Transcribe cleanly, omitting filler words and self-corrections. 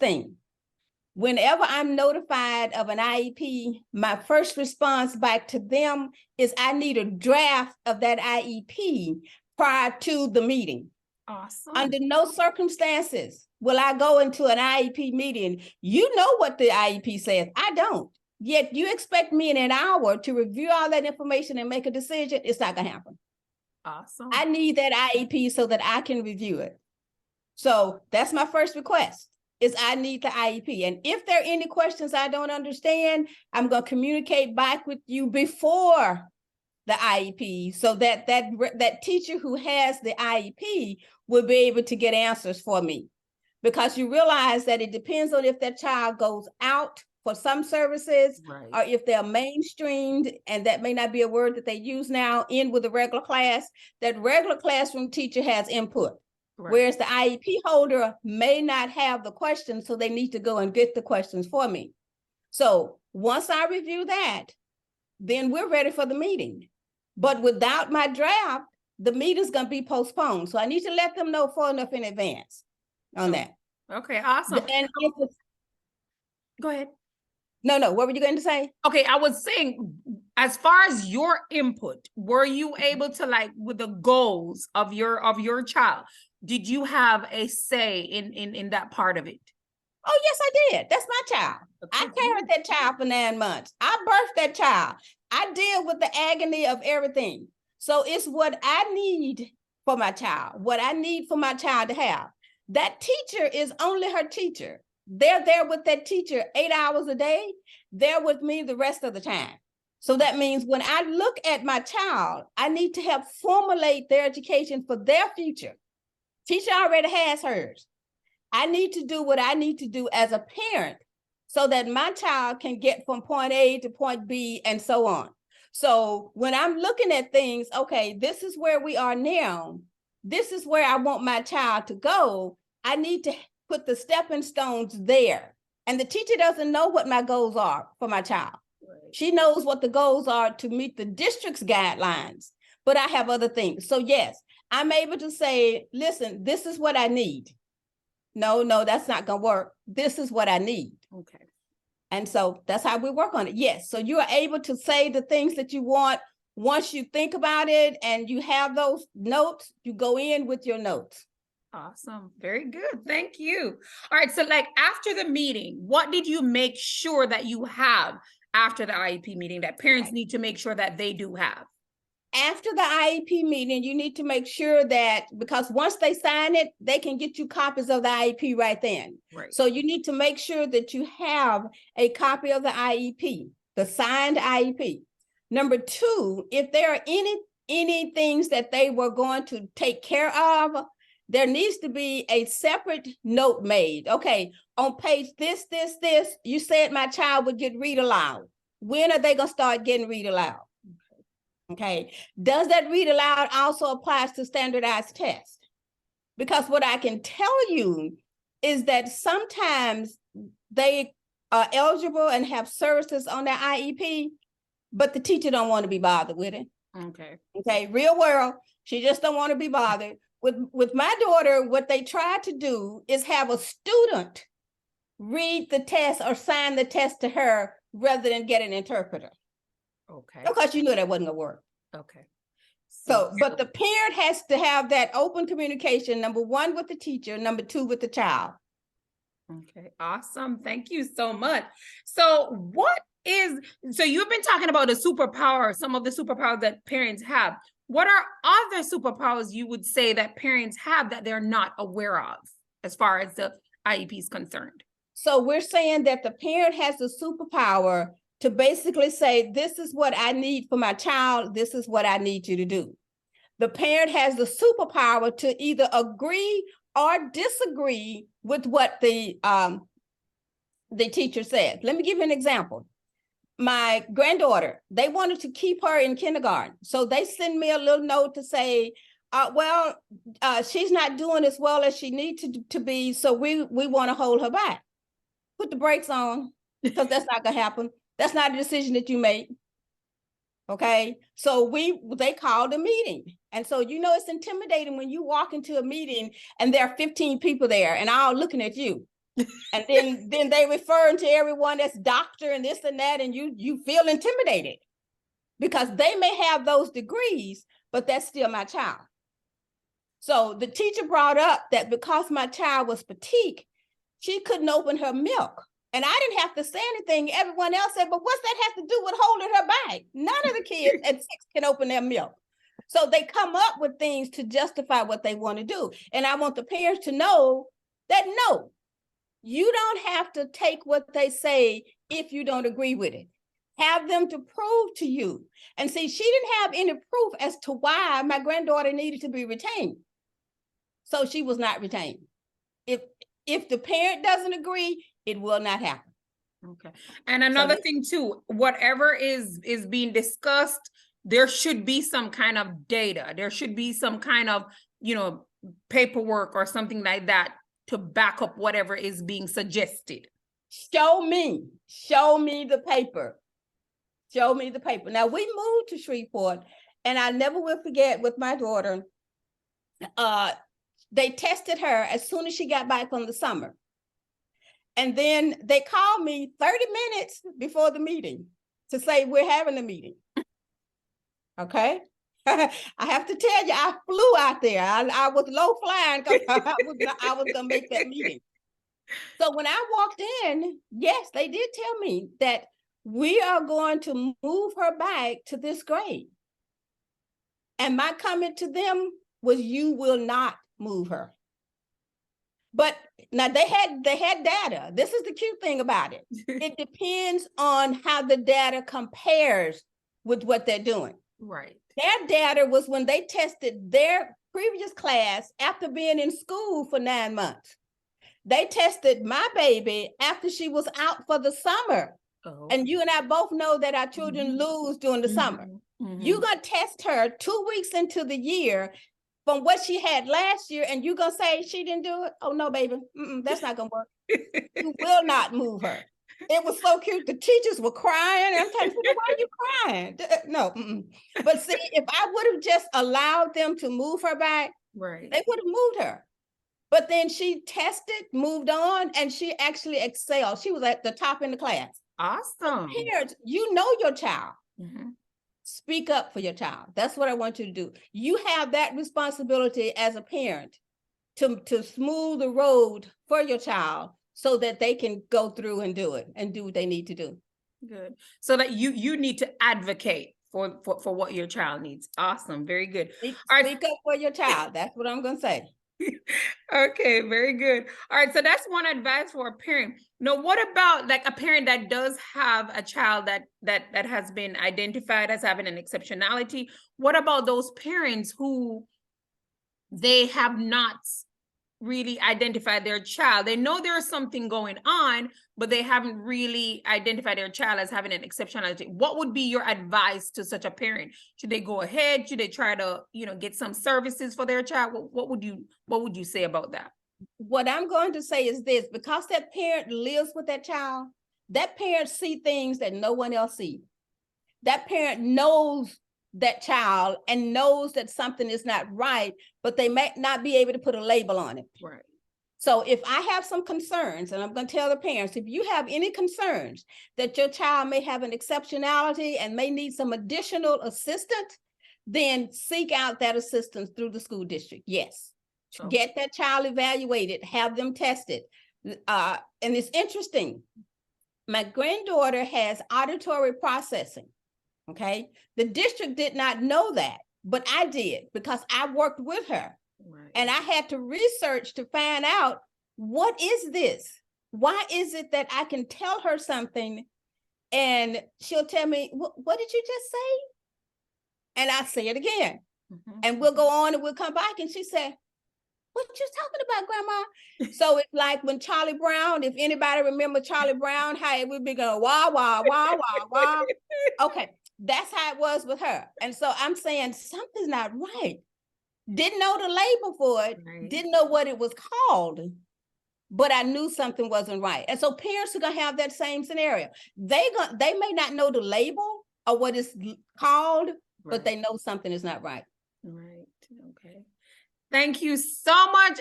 thing. Whenever I'm notified of an IEP, my first response back to them is I need a draft of that IEP prior to the meeting. Awesome. Under no circumstances will I go into an IEP meeting. You know what the IEP says. I don't. Yet you expect me in an hour to review all that information and make a decision. It's not going to happen. Awesome. I need that IEP so that I can review it. So that's my first request, is I need the IEP. And if there are any questions I don't understand, I'm going to communicate back with you before the IEP so that that teacher who has the IEP will be able to get answers for me. Because you realize that it depends on if that child goes out for some services, Right. or if they're mainstreamed, and that may not be a word that they use now, in with a regular class, that regular classroom teacher has input. Right. Whereas the IEP holder may not have the questions, so they need to go and get the questions for me. So once I review that, then we're ready for the meeting. But without my draft, the meeting's going to be postponed. So I need to let them know far enough in advance on that. Okay, awesome. And go ahead. No, what were you going to say? Okay, I was saying, as far as your input, were you able to, like, with the goals of your child, did you have a say in that part of it? Oh, yes, I did. That's my child. Okay. I carried that child for 9 months. I birthed that child. I deal with the agony of everything. So it's what I need for my child, what I need for my child to have. That teacher is only her teacher. They're there with that teacher 8 hours a day. They're with me the rest of the time. So that means when I look at my child, I need to help formulate their education for their future. Teacher already has hers. I need to do what I need to do as a parent so that my child can get from point A to point B and so on. So when I'm looking at things, okay, this is where we are now. This is where I want my child to go. I need to put the stepping stones there. And the teacher doesn't know what my goals are for my child. Right. She knows what the goals are to meet the district's guidelines, but I have other things. So yes, I'm able to say, listen, this is what I need. No, that's not going to work. This is what I need. Okay. And so that's how we work on it. Yes. So you are able to say the things that you want. Once you think about it and you have those notes, you go in with your notes. Awesome. Very good. Thank you. All right. So, like, after the meeting, what did you make sure that you have after the IEP meeting that parents need to make sure that they do have? After the IEP meeting, you need to make sure that, because once they sign it, they can get you copies of the IEP right then. Right. So you need to make sure that you have a copy of the IEP, the signed IEP. Number two, if there are any things that they were going to take care of, there needs to be a separate note made. Okay, on page this, you said my child would get read aloud. When are they going to start getting read aloud? Okay, does that read aloud also applies to standardized tests? Because what I can tell you is that sometimes they are eligible and have services on their IEP, but the teacher don't want to be bothered with it. Okay, real world, she just don't want to be bothered. With my daughter, what they try to do is have a student read the test or sign the test to her rather than get an interpreter. Okay. Because you knew that wasn't gonna work. Okay. So, but the parent has to have that open communication, number one with the teacher, number two with the child. Okay, awesome. Thank you so much. So so you've been talking about the superpower, some of the superpowers that parents have. What are other superpowers you would say that parents have that they're not aware of as far as the IEP is concerned? So we're saying that the parent has the superpower to basically say, this is what I need for my child. This is what I need you to do. The parent has the superpower to either agree or disagree with what the teacher said. Let me give you an example. My granddaughter, they wanted to keep her in kindergarten. So they send me a little note to say, she's not doing as well as she needs to be. So we want to hold her back. Put the brakes on, because that's not going to happen. That's not a decision that you make. Okay. So they called a meeting. And so, it's intimidating when you walk into a meeting and there are 15 people there and all looking at you. And then they referring to everyone that's doctor and this and that, and you feel intimidated because they may have those degrees, but that's still my child. So the teacher brought up that because my child was petite, she couldn't open her milk. And I didn't have to say anything. Everyone else said, but what's that have to do with holding her back? None of the kids at 6 can open their milk. So they come up with things to justify what they want to do. And I want the parents to know that no, you don't have to take what they say if you don't agree with it. Have them to prove to you. And see, she didn't have any proof as to why my granddaughter needed to be retained. So she was not retained. If the parent doesn't agree, it will not happen. Okay. And another thing too, whatever is being discussed, there should be some kind of data. There should be some kind of, paperwork or something like that to back up whatever is being suggested. Show me the paper. Show me the paper. Now we moved to Shreveport, and I never will forget with my daughter, they tested her as soon as she got back from the summer. And then they called me 30 minutes before the meeting to say we're having a meeting. Okay. I have to tell you, I flew out there. I was low flying because I was going to make that meeting. So when I walked in, yes, they did tell me that we are going to move her back to this grade. And my comment to them was, you will not move her. But now they had data. This is the cute thing about it. It depends on how the data compares with what they're doing. Right. Their data was when they tested their previous class after being in school for 9 months. They tested my baby after she was out for the summer. Oh. And you and I both know that our children lose during the summer. You're going to test her 2 weeks into the year from what she had last year, and you're going to say she didn't do it? Oh, no, baby. That's not going to work. You will not move her. It was so cute. The teachers were crying. I'm telling you, why are you crying? No. But see, if I would have just allowed them to move her back, right, they would have moved her. But then she tested, moved on, and she actually excelled. She was at the top in the class. Awesome. So parents, you know your child. Speak up for your child. That's what I want you to do. You have that responsibility as a parent to smooth the road for your child so that they can go through and do it and do what they need to do. Good. So that you need to advocate for what your child needs. Awesome. Very good. Speak up for your child. That's what I'm going to say. Okay, very good. All right, so that's one advice for a parent. Now, what about like a parent that does have a child that has been identified as having an exceptionality? What about those parents who they have not really identified their child? They know there's something going on, but they haven't really identified their child as having an exceptionality. What would be your advice to such a parent? Should they go ahead? Should they try to, get some services for their child? What would you say about that? What I'm going to say is this: because that parent lives with that child, that parent sees things that no one else sees. That parent knows that child and knows that something is not right, but they may not be able to put a label on it. Right. So if I have some concerns, and I'm going to tell the parents, if you have any concerns that your child may have an exceptionality and may need some additional assistance, then seek out that assistance through the school district. Yes. Oh. Get that child evaluated, have them tested. And it's interesting. My granddaughter has auditory processing. Okay. The district did not know that, but I did because I worked with her. Right. And I had to research to find out, what is this? Why is it that I can tell her something and she'll tell me, what did you just say? And I say it again. And we'll go on and we'll come back and she said, what you talking about, Grandma? So it's like when Charlie Brown, if anybody remember Charlie Brown, how it would be going, wah, wah, wah, wah, wah. Okay. That's how it was with her. And so I'm saying something's not right. Didn't know the label for it, right. Didn't know what it was called, but I knew something wasn't right. And so parents are going to have that same scenario. They may not know the label or what it's called, right. But they know something is not right. Right. Okay. Thank you so much.